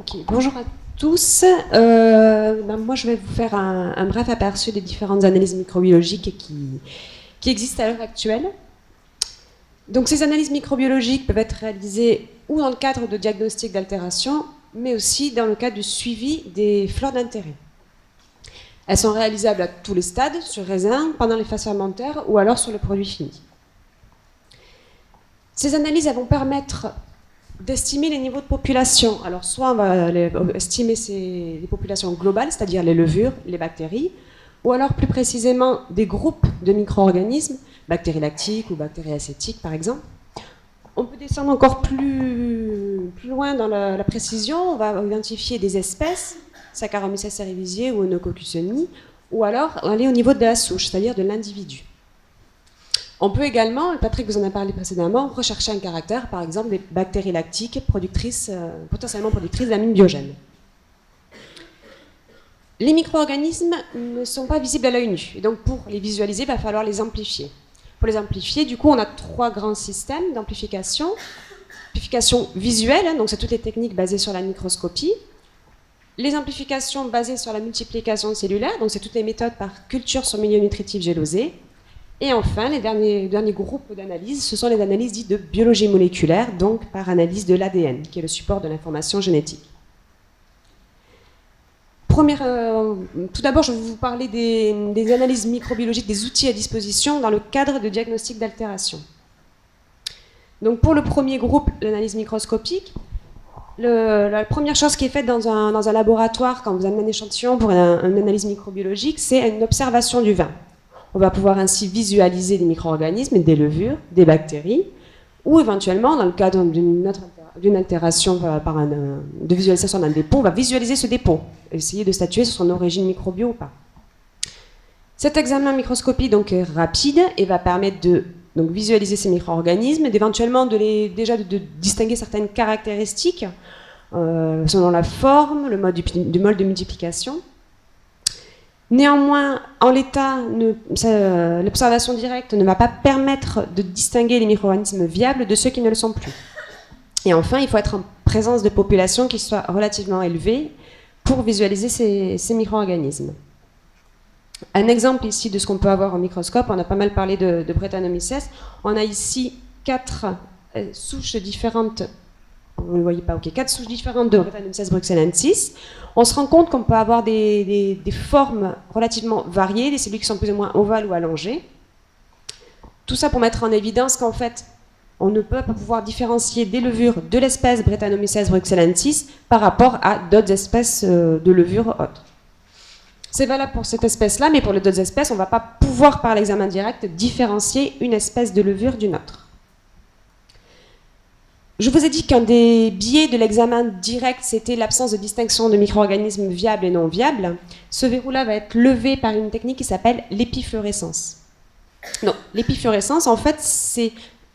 Ok, bonjour à tous. Moi, je vais vous faire un bref aperçu des différentes analyses microbiologiques qui existent à l'heure actuelle. Donc, ces analyses microbiologiques peuvent être réalisées ou dans le cadre de diagnostic d'altération, mais aussi dans le cadre du suivi des fleurs d'intérêt. Elles sont réalisables à tous les stades, sur raisin, pendant les phases fermentaires ou alors sur le produit fini. Ces analyses elles vont permettre d'estimer les niveaux de population. Alors, soit on va estimer les populations globales, c'est-à-dire les levures, les bactéries, ou alors plus précisément des groupes de micro-organismes, bactéries lactiques ou bactéries acétiques par exemple. On peut descendre encore plus loin dans la précision, on va identifier des espèces, Saccharomyces cerevisiae ou Eunococcus hemi, ou alors aller au niveau de la souche, c'est-à-dire de l'individu. On peut également, Patrick vous en a parlé précédemment, rechercher un caractère, par exemple des bactéries lactiques potentiellement productrices d'amines biogènes. Les micro-organismes ne sont pas visibles à l'œil nu, et donc pour les visualiser, il va falloir les amplifier. Pour les amplifier, du coup, on a trois grands systèmes d'amplification. Amplification visuelle, donc c'est toutes les techniques basées sur la microscopie. Les amplifications basées sur la multiplication cellulaire, donc c'est toutes les méthodes par culture sur milieu nutritif gélosé. Et enfin, les derniers groupes d'analyse, ce sont les analyses dites de biologie moléculaire, donc par analyse de l'ADN, qui est le support de l'information génétique. Tout d'abord, je vais vous parler des analyses microbiologiques, des outils à disposition dans le cadre de diagnostic d'altération. Donc pour le premier groupe, l'analyse microscopique, la première chose qui est faite dans un laboratoire, quand vous avez un échantillon pour une analyse microbiologique, c'est une observation du vin. On va pouvoir ainsi visualiser des micro-organismes, des levures, des bactéries, ou éventuellement, dans le cadre d'une altération de visualisation d'un dépôt, on va visualiser ce dépôt, essayer de statuer sur son origine microbio ou pas. Cet examen microscopique donc, est rapide et va permettre de visualiser ces micro-organismes, d'éventuellement de distinguer certaines caractéristiques selon la forme, le mode de multiplication. Néanmoins, en l'état, l'observation directe ne va pas permettre de distinguer les micro-organismes viables de ceux qui ne le sont plus. Et enfin, il faut être en présence de populations qui soient relativement élevées pour visualiser ces micro-organismes. Un exemple ici de ce qu'on peut avoir au microscope, on a pas mal parlé de Brettanomyces. On a ici 4 souches différentes. Vous ne le voyez pas, ok. 4 souches différentes de Brettanomyces bruxellensis. On se rend compte qu'on peut avoir des formes relativement variées, des cellules qui sont plus ou moins ovales ou allongées. Tout ça pour mettre en évidence qu'en fait, on ne peut pas pouvoir différencier des levures de l'espèce Brettanomyces bruxellensis par rapport à d'autres espèces de levures autres. C'est valable pour cette espèce-là, mais pour les autres espèces, on ne va pas pouvoir, par l'examen direct, différencier une espèce de levure d'une autre. Je vous ai dit qu'un des biais de l'examen direct, c'était l'absence de distinction de micro-organismes viables et non viables. Ce verrou-là va être levé par une technique qui s'appelle l'épifluorescence. Non, l'épifluorescence, en fait, c'est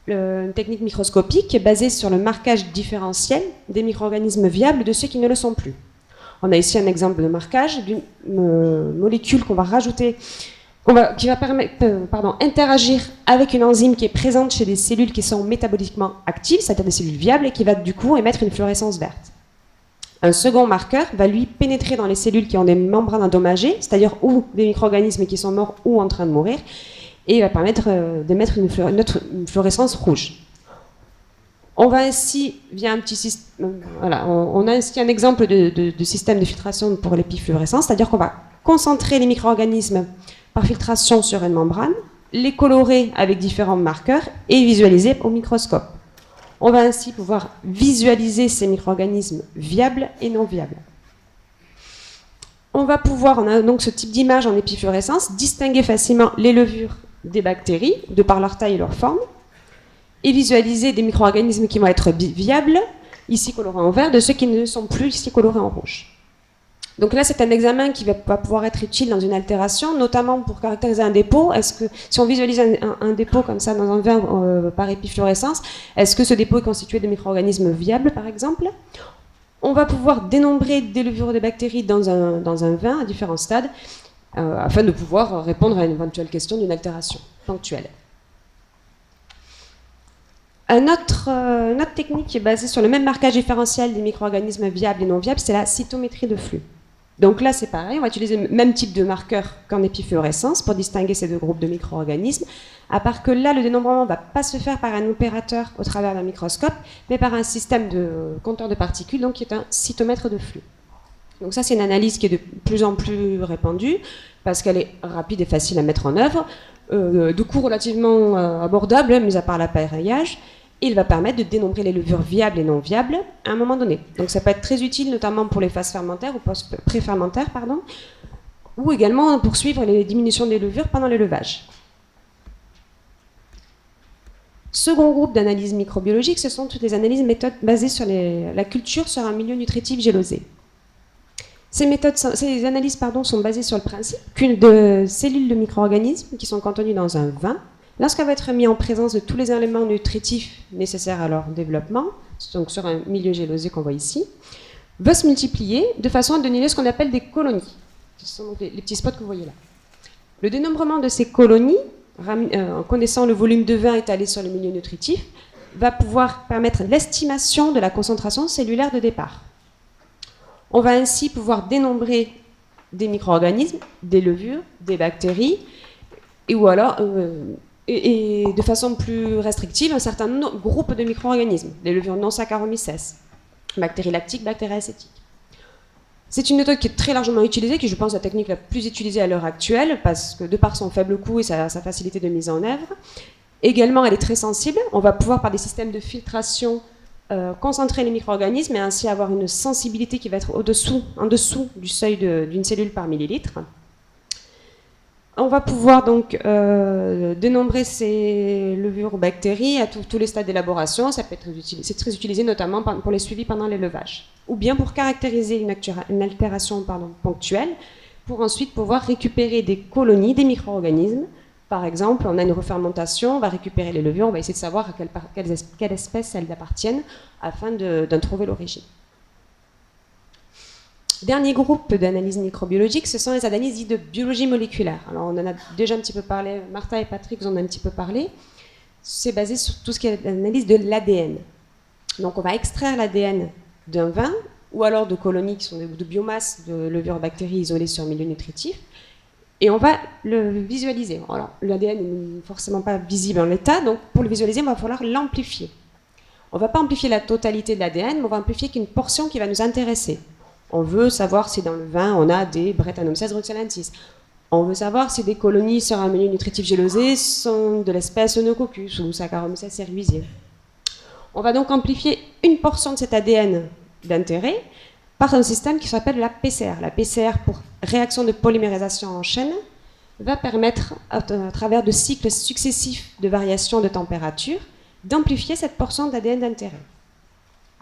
une technique microscopique basée sur le marquage différentiel des micro-organismes viables de ceux qui ne le sont plus. On a ici un exemple de marquage d'une molécule qu'on va rajouter, qui va interagir avec une enzyme qui est présente chez des cellules qui sont métaboliquement actives, c'est-à-dire des cellules viables, et qui va du coup émettre une fluorescence verte. Un second marqueur va lui pénétrer dans les cellules qui ont des membranes endommagées, c'est-à-dire ou des micro-organismes qui sont morts ou en train de mourir, et il va permettre d'émettre une fluorescence rouge. On va ainsi, via un petit système, on a ainsi un exemple de système de filtration pour l'épifluorescence, c'est-à-dire qu'on va concentrer les micro-organismes par filtration sur une membrane, les colorer avec différents marqueurs et visualiser au microscope. On va ainsi pouvoir visualiser ces micro-organismes viables et non viables. On a donc ce type d'image en épifluorescence, distinguer facilement les levures des bactéries, de par leur taille et leur forme, et visualiser des micro-organismes qui vont être viables, ici colorés en vert, de ceux qui ne sont plus, ici colorés en rouge. Donc là, c'est un examen qui va pouvoir être utile dans une altération, notamment pour caractériser un dépôt. Est-ce que, si on visualise un dépôt comme ça dans un vin par épifluorescence, est-ce que ce dépôt est constitué de micro-organismes viables, par exemple? On va pouvoir dénombrer des levures de bactéries dans un vin à différents stades, afin de pouvoir répondre à une éventuelle question d'une altération ponctuelle. Une autre technique qui est basée sur le même marquage différentiel des micro-organismes viables et non viables, c'est la cytométrie de flux. Donc là, c'est pareil, on va utiliser le même type de marqueur qu'en épifluorescence pour distinguer ces deux groupes de micro-organismes, à part que là, le dénombrement ne va pas se faire par un opérateur au travers d'un microscope, mais par un système de compteur de particules, donc qui est un cytomètre de flux. Donc ça, c'est une analyse qui est de plus en plus répandue, parce qu'elle est rapide et facile à mettre en œuvre, de coût relativement abordable, mis à part l'appareillage. Il va permettre de dénombrer les levures viables et non viables à un moment donné. Donc ça peut être très utile, notamment pour les phases fermentaires ou pré-fermentaires, ou également pour suivre les diminutions des levures pendant l'élevage. Second groupe d'analyses microbiologiques, ce sont toutes les analyses méthodes basées sur la culture sur un milieu nutritif gélosé. Ces analyses sont basées sur le principe qu'une de cellules de micro-organismes qui sont contenues dans un vin, lorsqu'elle va être mise en présence de tous les éléments nutritifs nécessaires à leur développement, donc sur un milieu gélosé qu'on voit ici, va se multiplier de façon à donner ce qu'on appelle des colonies. Ce sont donc les petits spots que vous voyez là. Le dénombrement de ces colonies, en connaissant le volume de vin étalé sur le milieu nutritif, va pouvoir permettre l'estimation de la concentration cellulaire de départ. On va ainsi pouvoir dénombrer des micro-organismes, des levures, des bactéries, ou alors, et de façon plus restrictive, un certain groupe de micro-organismes, des levures non saccharomycèses, bactéries lactiques, bactéries acétiques. C'est une méthode qui est très largement utilisée, qui je pense est la technique la plus utilisée à l'heure actuelle, parce que de par son faible coût et sa facilité de mise en œuvre. Également, elle est très sensible. On va pouvoir, par des systèmes de filtration, concentrer les micro-organismes et ainsi avoir une sensibilité qui va être en dessous du seuil d'une cellule par millilitre. On va pouvoir donc dénombrer ces levures ou bactéries à tous les stades d'élaboration. C'est très utilisé notamment pour les suivis pendant l'élevage. Ou bien pour caractériser une altération ponctuelle, pour ensuite pouvoir récupérer des colonies, des micro-organismes. Par exemple, on a une refermentation, on va récupérer les levures, on va essayer de savoir à quelle espèce elles appartiennent afin d'en trouver l'origine. Dernier groupe d'analyse microbiologique, ce sont les analyses dites de biologie moléculaire. Alors on en a déjà un petit peu parlé, Martha et Patrick vous en ont un petit peu parlé. C'est basé sur tout ce qui est l'analyse de l'ADN. Donc on va extraire l'ADN d'un vin, ou alors de colonies qui sont de biomasse de levures bactéries isolées sur un milieu nutritif, et on va le visualiser. Alors l'ADN n'est forcément pas visible en l'état, donc pour le visualiser, il va falloir l'amplifier. On ne va pas amplifier la totalité de l'ADN, mais on va amplifier qu'une portion qui va nous intéresser. On veut savoir si dans le vin, on a des Brettanomyces bruxellensis. On veut savoir si des colonies sur un milieu nutritif gélosé sont de l'espèce Eunococcus ou Saccharomyces cerevisiae. On va donc amplifier une portion de cet ADN d'intérêt par un système qui s'appelle la PCR. La PCR, pour réaction de polymérisation en chaîne, va permettre, à travers de cycles successifs de variation de température, d'amplifier cette portion d'ADN d'intérêt.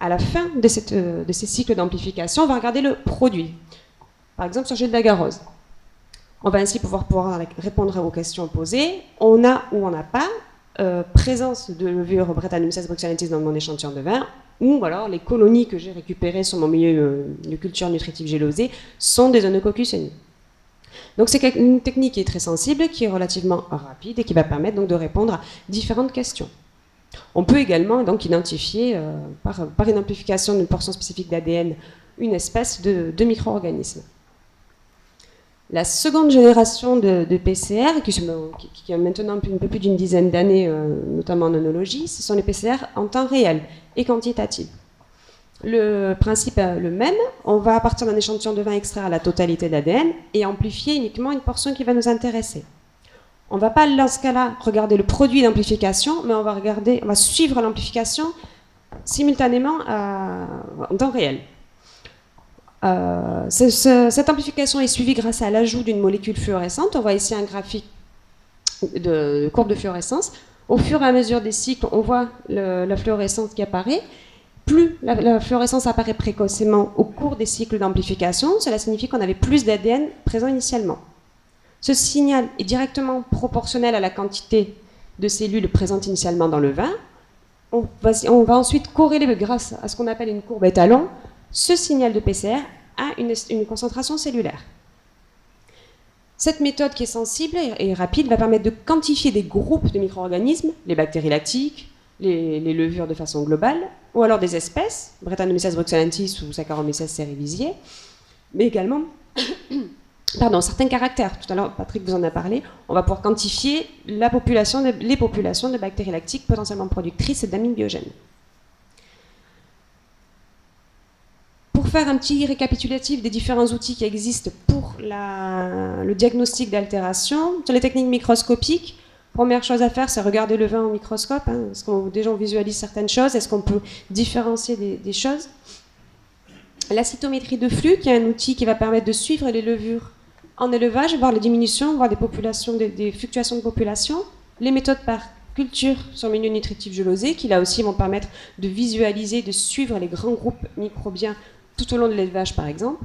À la fin de ces cycles d'amplification, on va regarder le produit. Par exemple, sur Gilles d'Agarose. On va ainsi pouvoir répondre aux questions posées. On a ou on n'a pas présence de levure Brettanomyces bruxellensis dans mon échantillon de vin, ou alors les colonies que j'ai récupérées sur mon milieu de culture nutritive gélosée sont des Eunococcus ceni. Donc c'est une technique qui est très sensible, qui est relativement rapide et qui va permettre donc de répondre à différentes questions. On peut également donc identifier par une amplification d'une portion spécifique d'ADN une espèce de micro-organisme. La seconde génération de PCR, qui a maintenant un peu plus d'une dizaine d'années, notamment en œnologie, ce sont les PCR en temps réel et quantitatif. Le principe est le même, on va à partir d'un échantillon de vin extraire la totalité d'ADN et amplifier uniquement une portion qui va nous intéresser. On ne va pas, dans ce cas-là, regarder le produit d'amplification, mais on va suivre l'amplification simultanément en temps réel. Cette amplification est suivie grâce à l'ajout d'une molécule fluorescente. On voit ici un graphique de courbe de fluorescence. Au fur et à mesure des cycles, on voit la fluorescence qui apparaît. Plus la fluorescence apparaît précocement au cours des cycles d'amplification, cela signifie qu'on avait plus d'ADN présent initialement. Ce signal est directement proportionnel à la quantité de cellules présentes initialement dans le vin. On va ensuite corréler, grâce à ce qu'on appelle une courbe étalon, ce signal de PCR à une concentration cellulaire. Cette méthode qui est sensible et rapide va permettre de quantifier des groupes de micro-organismes, les bactéries lactiques, les levures de façon globale, ou alors des espèces, Brettanomyces bruxellensis ou Saccharomyces cerevisiae, mais également certains caractères. Tout à l'heure, Patrick vous en a parlé. On va pouvoir quantifier les populations de bactéries lactiques potentiellement productrices d'amines biogènes. Pour faire un petit récapitulatif des différents outils qui existent pour le diagnostic d'altération, sur les techniques microscopiques, première chose à faire, c'est regarder le vin au microscope. Est-ce qu'on déjà on visualise certaines choses? Est-ce qu'on peut différencier des choses? La cytométrie de flux, qui est un outil qui va permettre de suivre les levures en élevage, voir les diminutions, voir des fluctuations de population. Les méthodes par culture sur milieu nutritif gelosé, qui là aussi vont permettre de visualiser, de suivre les grands groupes microbiens tout au long de l'élevage par exemple.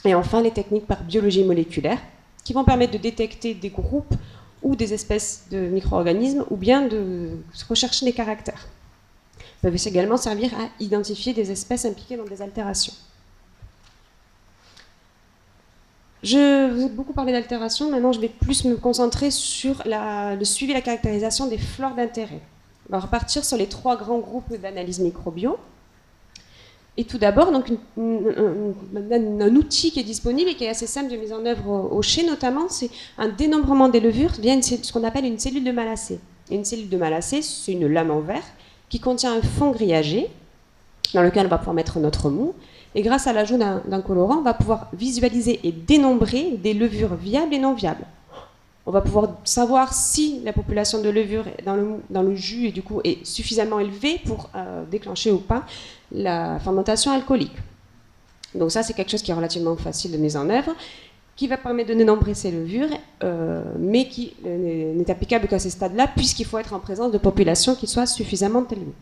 Et enfin les techniques par biologie moléculaire, qui vont permettre de détecter des groupes ou des espèces de micro-organismes, ou bien de rechercher des caractères. Ils peuvent également servir à identifier des espèces impliquées dans des altérations. Je vous ai beaucoup parlé d'altération, maintenant je vais plus me concentrer sur le suivi et la caractérisation des flores d'intérêt. On va repartir sur les 3 grands groupes d'analyse microbio. Et tout d'abord, donc un outil qui est disponible et qui est assez simple de mise en œuvre au chai notamment, c'est un dénombrement des levures via ce qu'on appelle une cellule de Malassez. Et une cellule de Malassez, c'est une lame en verre qui contient un fond grillagé dans lequel on va pouvoir mettre notre mou. Et grâce à l'ajout d'un colorant, on va pouvoir visualiser et dénombrer des levures viables et non viables. On va pouvoir savoir si la population de levures dans le jus et du coup est suffisamment élevée pour déclencher ou pas la fermentation alcoolique. Donc ça, c'est quelque chose qui est relativement facile de mise en œuvre, qui va permettre de dénombrer ces levures, mais qui n'est applicable qu'à ces stades-là, puisqu'il faut être en présence de populations qui soient suffisamment élevées.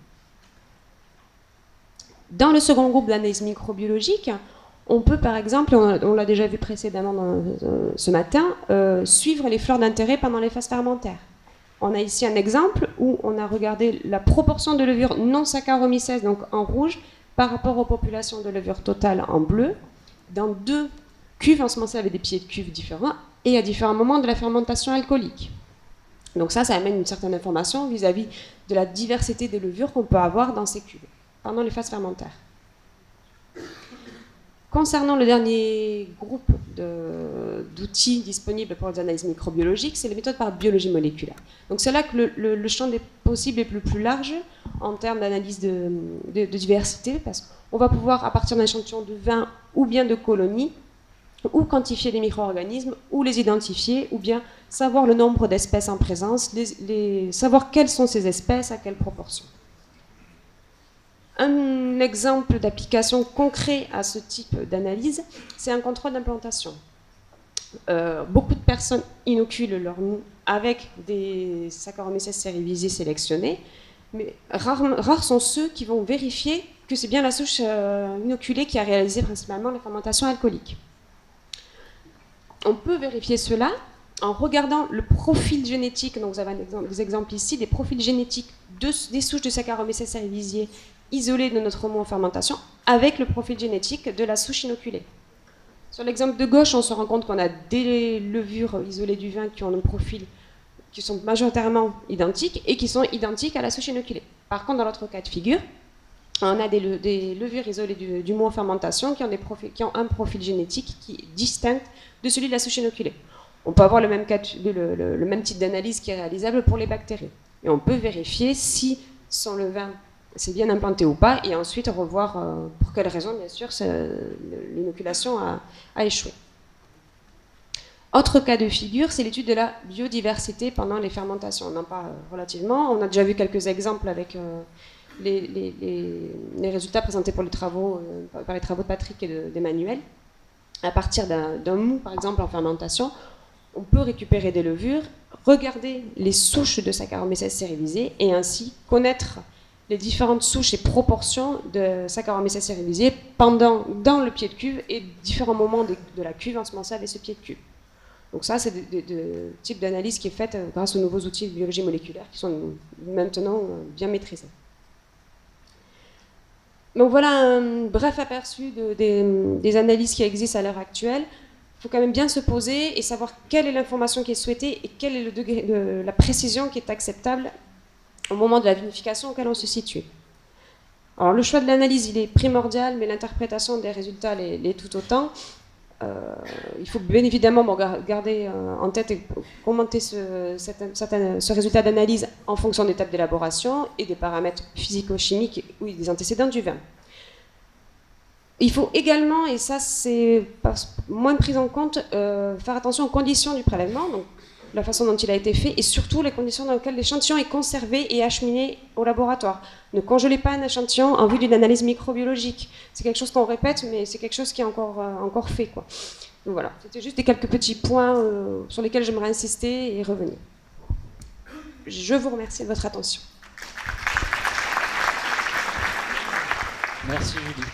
Dans le second groupe d'analyse microbiologique, on peut par exemple, on l'a déjà vu précédemment ce matin, suivre les fleurs d'intérêt pendant les phases fermentaires. On a ici un exemple où on a regardé la proportion de levures non Saccharomyces, donc en rouge, par rapport aux populations de levures totales en bleu, dans 2 cuves ensemencées avec des pieds de cuve différents et à différents moments de la fermentation alcoolique. Donc ça amène une certaine information vis-à-vis de la diversité des levures qu'on peut avoir dans ces cuves pendant les phases fermentaires. Concernant le dernier groupe d'outils disponibles pour les analyses microbiologiques, c'est les méthodes par biologie moléculaire. Donc c'est là que le champ des possibles est le plus large en termes d'analyse de diversité, parce qu'on va pouvoir, à partir d'un échantillon de vin ou bien de colonies, ou quantifier les micro-organismes, ou les identifier, ou bien savoir le nombre d'espèces en présence, savoir quelles sont ces espèces, à quelle proportion. Un exemple d'application concret à ce type d'analyse, c'est un contrôle d'implantation. Beaucoup de personnes inoculent leur mou avec des Saccharomyces cerevisiae sélectionnés, mais rares sont ceux qui vont vérifier que c'est bien la souche inoculée qui a réalisé principalement la fermentation alcoolique. On peut vérifier cela en regardant le profil génétique. Donc vous avez des exemples ici, des profils génétiques des souches de Saccharomyces cerevisiae isolées de notre mou en fermentation avec le profil génétique de la souche inoculée. Sur l'exemple de gauche, on se rend compte qu'on a des levures isolées du vin qui ont un profil qui sont majoritairement identiques et qui sont identiques à la souche inoculée. Par contre, dans l'autre cas de figure, on a des levures isolées du mou en fermentation qui ont un profil génétique qui est distinct de celui de la souche inoculée. On peut avoir le même type d'analyse qui est réalisable pour les bactéries. Et on peut vérifier si son levain s'est bien implanté ou pas, et ensuite revoir pour quelles raisons, bien sûr, l'inoculation a échoué. Autre cas de figure, c'est l'étude de la biodiversité pendant les fermentations. On en parle relativement. On a déjà vu quelques exemples avec les résultats présentés par les travaux de Patrick et d'Emmanuel. À partir d'un mou, par exemple, en fermentation, on peut récupérer des levures, regarder les souches de Saccharomyces cerevisiae et ainsi connaître les différentes souches et proportions de Saccharomyces cerevisiae dans le pied de cuve et différents moments de la cuve ensemencée avec ce pied de cuve. Donc ça, c'est le type d'analyse qui est faite grâce aux nouveaux outils de biologie moléculaire qui sont maintenant bien maîtrisés. Donc voilà un bref aperçu des analyses qui existent à l'heure actuelle. Il faut quand même bien se poser et savoir quelle est l'information qui est souhaitée et quel est le degré de la précision qui est acceptable au moment de la vinification auquel on se situe. Alors le choix de l'analyse, il est primordial, mais l'interprétation des résultats l'est tout autant. Il faut bien évidemment garder en tête et commenter ce résultat d'analyse en fonction d'étapes d'élaboration et des paramètres physico-chimiques ou des antécédents du vin. Il faut également, et ça c'est moins pris en compte, faire attention aux conditions du prélèvement, donc la façon dont il a été fait, et surtout les conditions dans lesquelles l'échantillon est conservé et acheminé au laboratoire. Ne congelez pas un échantillon en vue d'une analyse microbiologique. C'est quelque chose qu'on répète, mais c'est quelque chose qui est encore fait, quoi. Donc voilà, c'était juste quelques petits points sur lesquels j'aimerais insister et revenir. Je vous remercie de votre attention. Merci Julie.